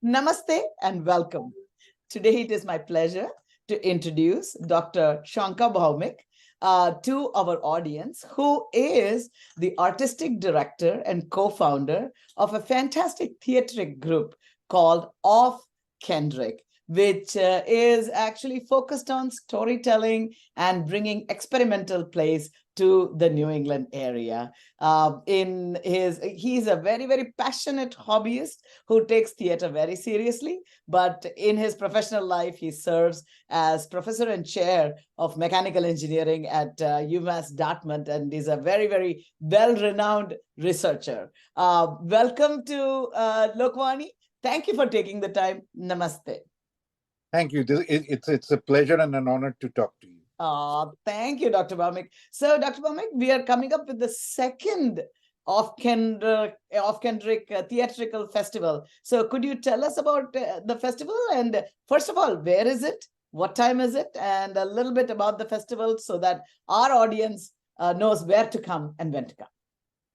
Namaste and welcome. Today it is my pleasure to introduce Dr. Sankha Bhowmick to our audience, who is the artistic director and co-founder of a fantastic theatric group called Off-Kendrick, which is actually focused on storytelling and bringing experimental plays to the New England area. He's a very, very passionate hobbyist who takes theater very seriously, but in his professional life, he serves as professor and chair of mechanical engineering at UMass Dartmouth, and is a very, very well-renowned researcher. Welcome to Lokwani. Thank you for taking the time. Namaste. Thank you. It's a pleasure and an honor to talk to you. Thank you, Dr. Bhowmick. So, Dr. Bhowmick, we are coming up with the second Off-Kendrick Theatrical Festival. So could you tell us about the festival? And first of all, where is it? What time is it? And a little bit about the festival so that our audience knows where to come and when to come.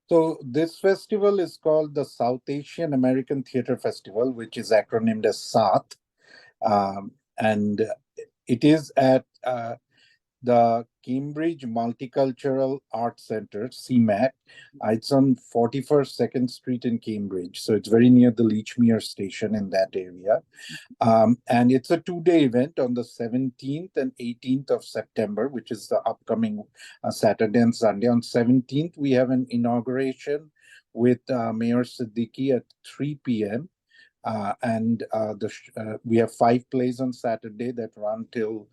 So this festival is called the South Asian American Theater Festival, which is acronymed as SAT. And it is at the Cambridge Multicultural Arts Center, CMAC. It's on 41st 2nd Street in Cambridge. So it's very near the Lechmere station in that area. And it's a 2-day event on the 17th and 18th of September, which is the upcoming Saturday and Sunday. On 17th, we have an inauguration with Mayor Siddiqui at 3 p.m. We have 5 plays on Saturday that run till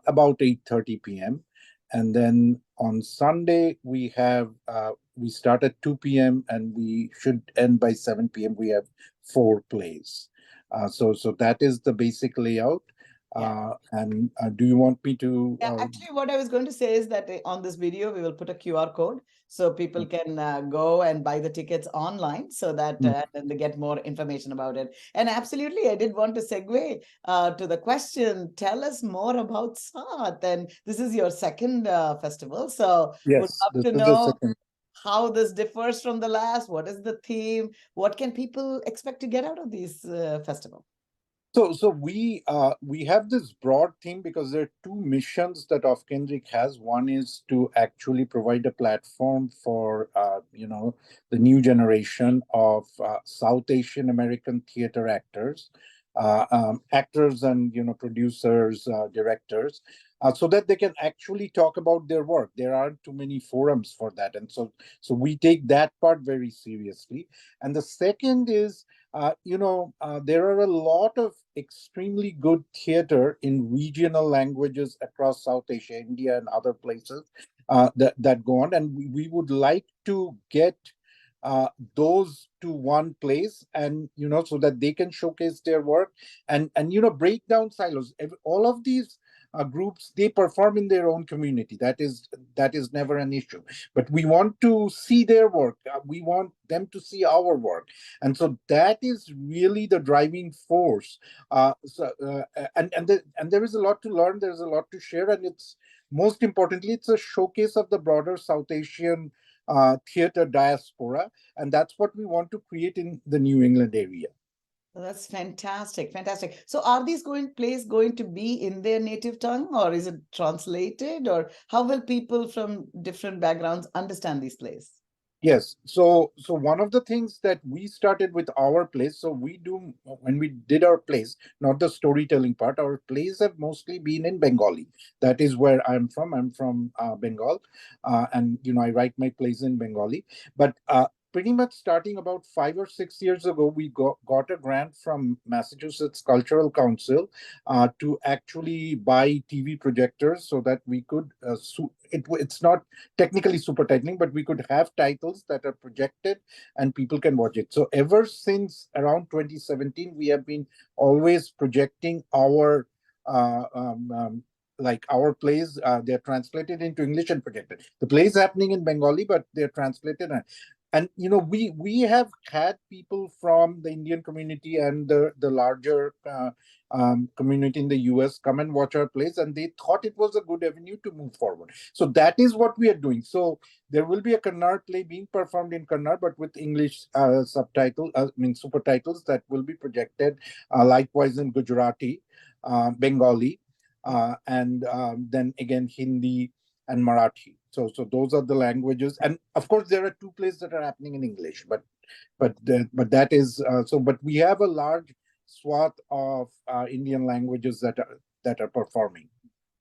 about 8:30 p.m. And then on Sunday, we start at 2 p.m. and we should end by 7 p.m. We have 4 plays. So that is the basic layout. Yeah. And do you want me to? Actually, what I was going to say is that on this video, we will put a QR code so people can go and buy the tickets online so that then they get more information about it. And absolutely, I did want to segue to the question. Tell us more about SAT. And this is your second festival. So would Yes, love this to is the know second. how this differs from the last. What is the theme? What can people expect to get out of this festival? So we have this broad theme because there are 2 missions that Off-Kendrick has. One is to actually provide a platform for the new generation of South Asian American theater actors, actors and producers, directors, so that they can actually talk about their work. There aren't too many forums for that, and so we take that part very seriously. And the second is there are a lot of extremely good theater in regional languages across South Asia, India, and other places that go on. And we would like to get those to one place, and so that they can showcase their work and break down silos. All of these groups, they perform in their own community. That is never an issue, but we want to see their work. We want them to see our work, and so that is really the driving force. And there is a lot to learn, there's a lot to share, and it's most importantly, it's a showcase of the broader South Asian theater diaspora, and that's what we want to create in the New England area. That's fantastic, fantastic. So are these plays going to be in their native tongue, or is it translated, or how will people from different backgrounds understand these plays? Yes. So one of the things that we started with our plays, so we do, when we did our plays, not the storytelling part, our plays have mostly been in Bengali. That is where I'm from. I'm from Bengal, and I write my plays in Bengali. But pretty much starting about 5 or 6 years ago, we got a grant from Massachusetts Cultural Council to actually buy TV projectors so that we could. It's not technically super tightening, but we could have titles that are projected and people can watch it. So ever since around 2017, we have been always projecting our like our plays. They're translated into English and projected. The plays happening in Bengali, but they're translated. and we have had people from the Indian community and the larger community in the US come and watch our plays, and they thought it was a good avenue to move forward. So that is what we are doing. So there will be a Kannada play being performed in Kannada, but with English subtitle, super titles that will be projected. Likewise in Gujarati, Bengali, and then again Hindi and Marathi. So those are the languages, and of course there are two plays that are happening in English, but that is so. But we have a large swath of Indian languages that are performing.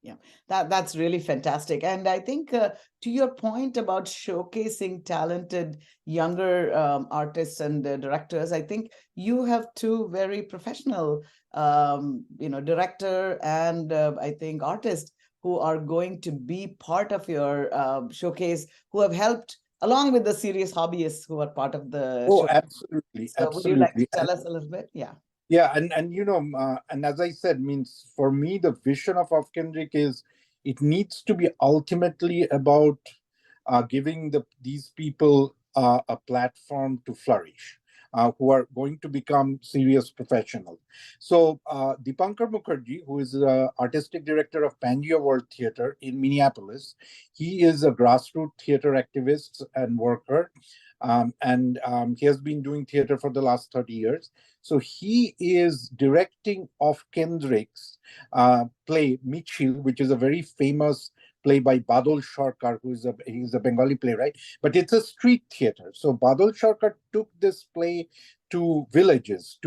Yeah, that's really fantastic. And I think to your point about showcasing talented younger artists and directors, I think you have two very professional, director and I think artist who are going to be part of your showcase, who have helped along with the serious hobbyists who are part of the Oh, show. absolutely, So would you like to absolutely. tell us a little bit? Yeah. Yeah, and and as I said, means for me the vision of Off-Kendrick is it needs to be ultimately about giving these people a platform to flourish, who are going to become serious professionals. So Dipankar Mukherjee, who is the artistic director of Pangea World Theatre in Minneapolis, he is a grassroots theater activist and worker, and he has been doing theater for the last 30 years. So he is directing Off-Kendrick's play Michil, which is a very famous play by Badal Sarkar, he's a Bengali playwright, but it's a street theater. So Badal Sarkar took this play to villages,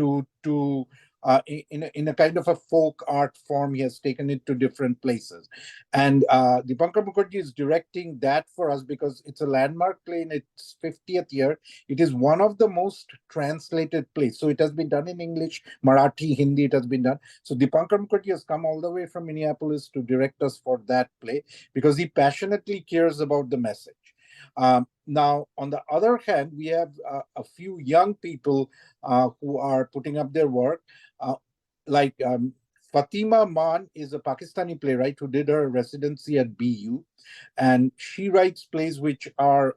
in a kind of a folk art form. He has taken it to different places, and Dipankar Mukherjee is directing that for us because it's a landmark play in its 50th year. It is one of the most translated plays. So it has been done in English, Marathi, Hindi. It has been done. So Dipankar Mukherjee has come all the way from Minneapolis to direct us for that play because he passionately cares about the message. Now, on the other hand, we have a few young people who are putting up their work, like Fatima Maan is a Pakistani playwright who did her residency at BU, and she writes plays which have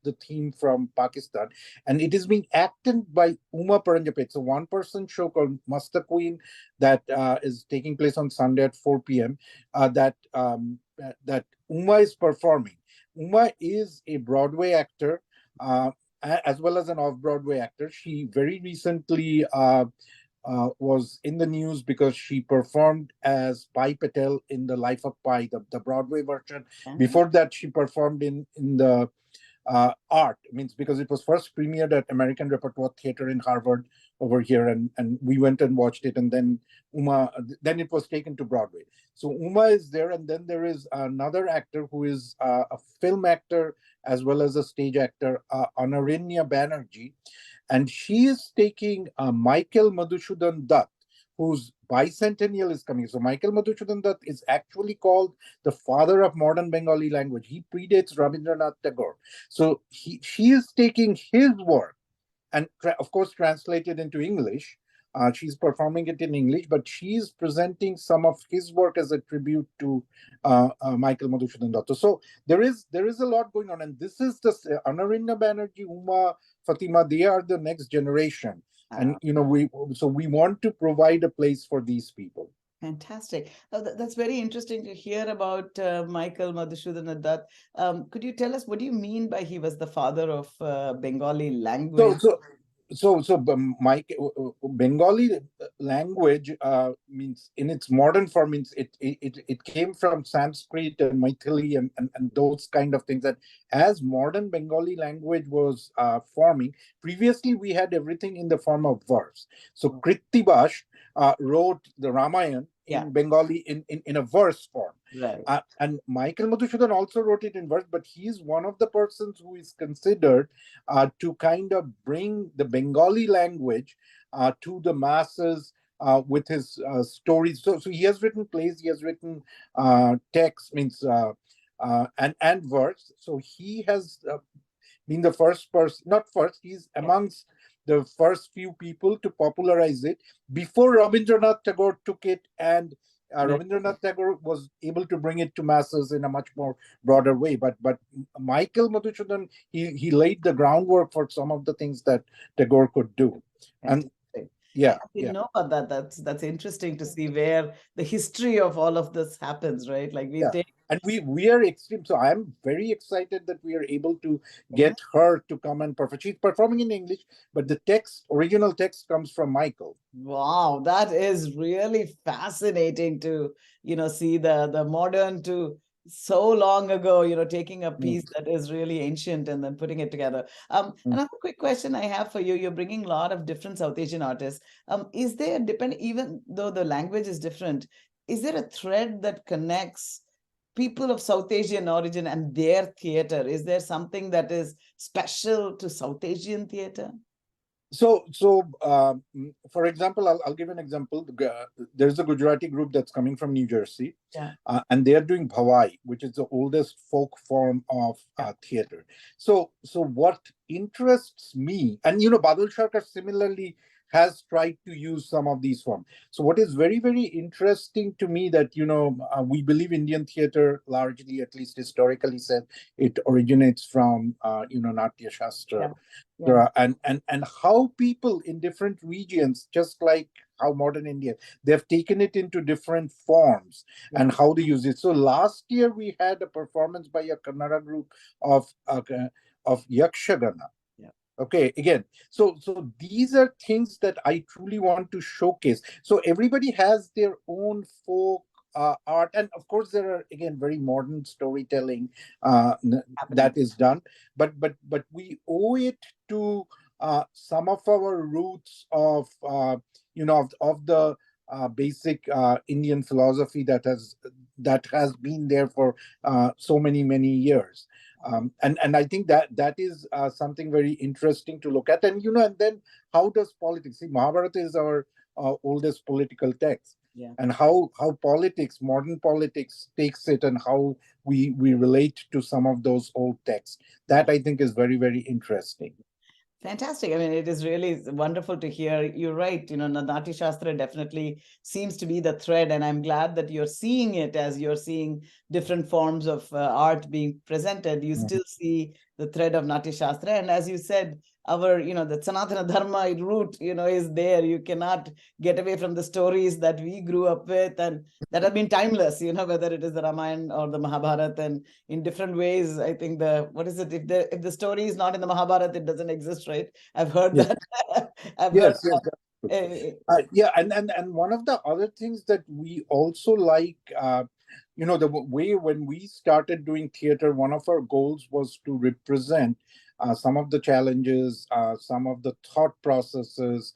the theme from Pakistan, and it is being acted by Uma Paranjapet. It's a one-person show called Master Queen that is taking place on Sunday at 4 p.m. That Uma is performing. Uma is a Broadway actor, as well as an off-Broadway actor. She very recently was in the news because she performed as Pai Patel in The Life of Pi, the Broadway version. Before that, she performed in the art, means because it was first premiered at American Repertoire Theater in Harvard over here, and we went and watched it, and then then it was taken to Broadway. So Uma is there, and then there is another actor who is a film actor as well as a stage actor, Anarinya Banerjee, and she is taking Michael Madhusudhan Dutt, whose bicentennial is coming. So Michael Madhusudhan Dutt is actually called the father of modern Bengali language. He predates Rabindranath Tagore. So she is taking his work and, of course, translated into English. She's performing it in English, but she's presenting some of his work as a tribute to Michael Madhusudhan Dutt. So there is a lot going on, and this is the Anarinya Banerjee, Uma, Fatima. They are the next generation, and we want to provide a place for these people. Fantastic. That's very interesting to hear about Michael Madhusudhan Dutt. Could you tell us what do you mean by he was the father of Bengali language? Mike, Bengali language means in its modern form means it came from Sanskrit and Maithili and those kind of things. That as modern Bengali language was forming, previously we had everything in the form of verse. So Krittibash wrote the Ramayana in Bengali in a verse form. Right. And Michael Madhusudhan also wrote it in verse, but he is one of the persons who is considered to kind of bring the Bengali language to the masses with his stories. So he has written plays, he has written text, means and verse. So he has been the first person, not first, he's amongst the first few people to popularize it before Rabindranath Tagore took it and Yeah. Rabindranath Tagore was able to bring it to masses in a much more broader way. But Michael Madhusudan, he laid the groundwork for some of the things that Tagore could do. And Fantastic. yeah, I yeah. didn't know about that. That's interesting to see where the history of all of this happens, right? Like we Yeah, take. and we are extreme. So I'm very excited that we are able to Mhm. get her to come and perform. She's performing in English, but the original text comes from Michael. Wow, that is really fascinating to, see the modern to so long ago, taking a Mm, piece that is really ancient and then putting it together. mm. Another quick question I have for you, you're bringing a lot of different South Asian artists. Is there, even though the language is different, is there a thread that connects people of South Asian origin and their theater? Is there something that is special to South Asian theater? For example, I'll give an example. There's a Gujarati group that's coming from New Jersey, Yeah. and they are doing Bhawai, which is the oldest folk form of Yeah. theater. So what interests me, and Badal Sharkar similarly has tried to use some of these forms. So what is very, very interesting to me that we believe Indian theater largely, at least historically, said it originates from Natya Shastra, Yeah. Yeah. and how people in different regions, just like how modern India, they've taken it into different forms Yeah. and how they use it. So last year we had a performance by a Kannada group of Yakshagana. Yeah. Okay, again, so these are things that I truly want to showcase. So everybody has their own folk art, and of course there are again very modern storytelling Happening. that is done, but we owe it to some of our roots of the basic Indian philosophy that has been there for so many years. And I think that is something very interesting to look at. And then how does politics, see, Mahabharata is our oldest political text, Yeah. and how politics, modern politics, takes it, and how we relate to some of those old texts, that I think is very, very interesting. Fantastic. I mean, it is really wonderful to hear. You're right. Nati Shastra definitely seems to be the thread. And I'm glad that you're seeing it as you're seeing different forms of art being presented. You Mhm. still see the thread of Nati Shastra. And as you said, our, the Sanatana Dharma root, is there. You cannot get away from the stories that we grew up with and that have been timeless, whether it is the Ramayana or the Mahabharata. And in different ways, I think what is it? If the story is not in the Mahabharata, it doesn't exist, right? I've heard Yes, that. I've heard yes, yes. That's true. that. Yeah, and one of the other things that we also like, the way when we started doing theater, one of our goals was to represent some of the challenges, some of the thought processes,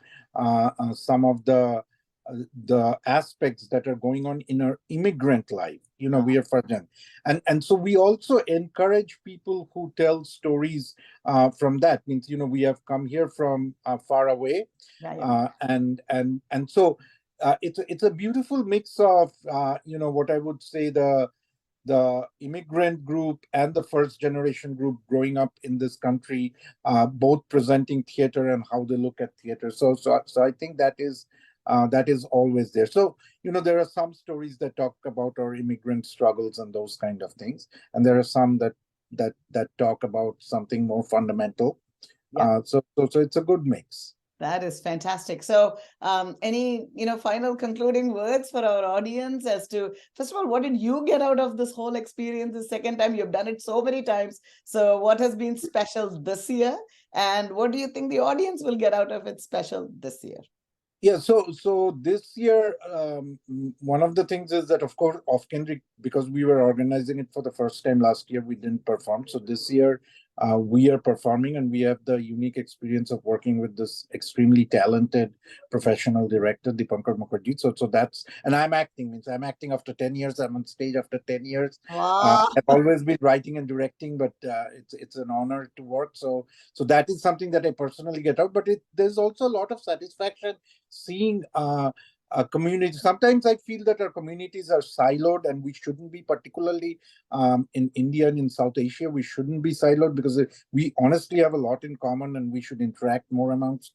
some of the aspects that are going on in our immigrant life. We are for them, and so we also encourage people who tell stories from that. Means we have come here from far away, Yeah, yeah. and so it's a beautiful mix of what I would say the immigrant group and the first generation group growing up in this country, both presenting theater and how they look at theater. So I think that is always there. So there are some stories that talk about our immigrant struggles and those kind of things, and there are some that talk about something more fundamental. Yeah. So it's a good mix. That is fantastic. So, any final concluding words for our audience as to, first of all, what did you get out of this whole experience? The second time you've done it so many times. So, what has been special this year, and what do you think the audience will get out of it special this year? Yeah, so this year, one of the things is that, of course, Off-Kendrick, because we were organizing it for the first time last year, we didn't perform. So this year, we are performing, and we have the unique experience of working with this extremely talented professional director, Dipankar Mukherjee. So that's, and I'm acting after 10 years. I'm on stage after 10 years. Wow. I've always been writing and directing, but it's an honor to work. So that is something that I personally get out. But there's also a lot of satisfaction seeing a community. Sometimes I feel that our communities are siloed, and we shouldn't be, particularly in India and in South Asia. We shouldn't be siloed because we honestly have a lot in common, and we should interact more amongst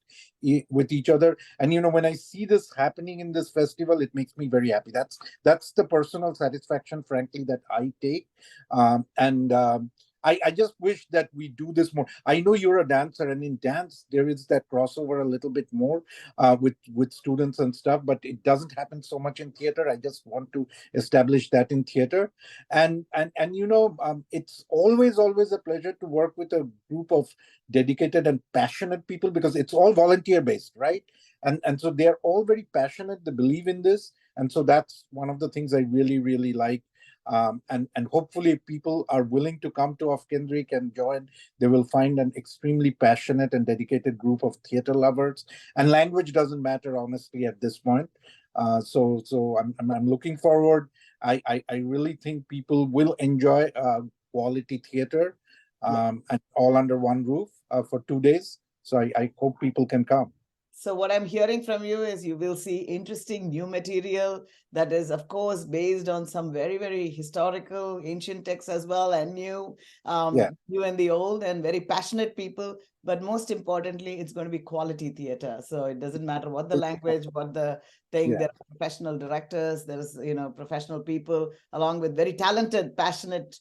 with each other. And when I see this happening in this festival, it makes me very happy. That's the personal satisfaction, frankly, that I take. And I just wish that we do this more. I know you're a dancer, and in dance there is that crossover a little bit more with students and stuff, but it doesn't happen so much in theater. I just want to establish that in theater, and it's always a pleasure to work with a group of dedicated and passionate people, because it's all volunteer based, right? And so they're all very passionate. They believe in this, and so that's one of the things I really like. And hopefully, if people are willing to come to Off-Kendrick and join, they will find an extremely passionate and dedicated group of theater lovers. And language doesn't matter, honestly, at this point. So I'm looking forward. I really think people will enjoy quality theater, and all under one roof for 2 days. So I hope people can come. So what I'm hearing from you is you will see interesting new material that is, of course, based on some very historical ancient texts as well, and new and the old, and very passionate people. But most importantly, it's going to be quality theater. So it doesn't matter what the language, what the thing. Yeah. There are professional directors. There's professional people, along with very talented, passionate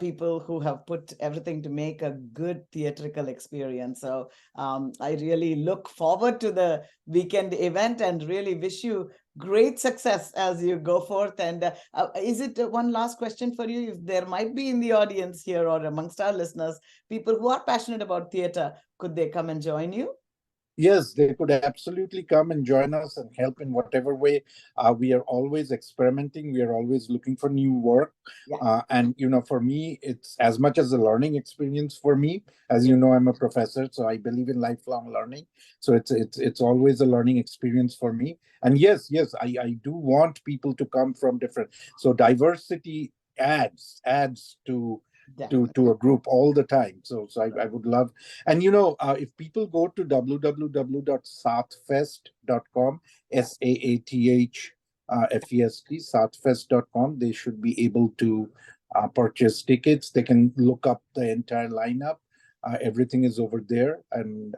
people who have put everything to make a good theatrical experience. So I really look forward to the weekend event and really wish you great success as you go forth. And is it one last question for you? If there might be in the audience here or amongst our listeners, people who are passionate about theater, could they come and join you? Yes, they could absolutely come and join us and help in whatever way. We are always experimenting. We are always looking for new work. And, for me, it's as much as a learning experience for me. As you know, I'm a professor, so I believe in lifelong learning. So it's always a learning experience for me. And yes, I do want people to come from different. So diversity adds to a group all the time. So I would love, and if people go to www.saathfest.com, SAATH FEST, saathfest.com, they should be able to purchase tickets. They can look up the entire lineup. Everything is over there, and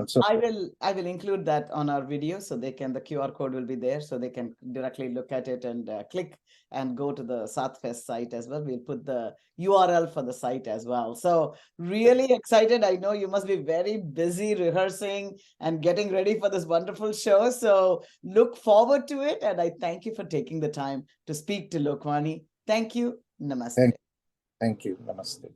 so I will include that on our video, so the QR code will be there, so they can directly look at it and click and go to the Saathfest site as well. We'll put the URL for the site as well. So really excited. I know you must be very busy rehearsing and getting ready for this wonderful show. So look forward to it. And I thank you for taking the time to speak to Lokwani. Thank you. Namaste. Thank you. Namaste.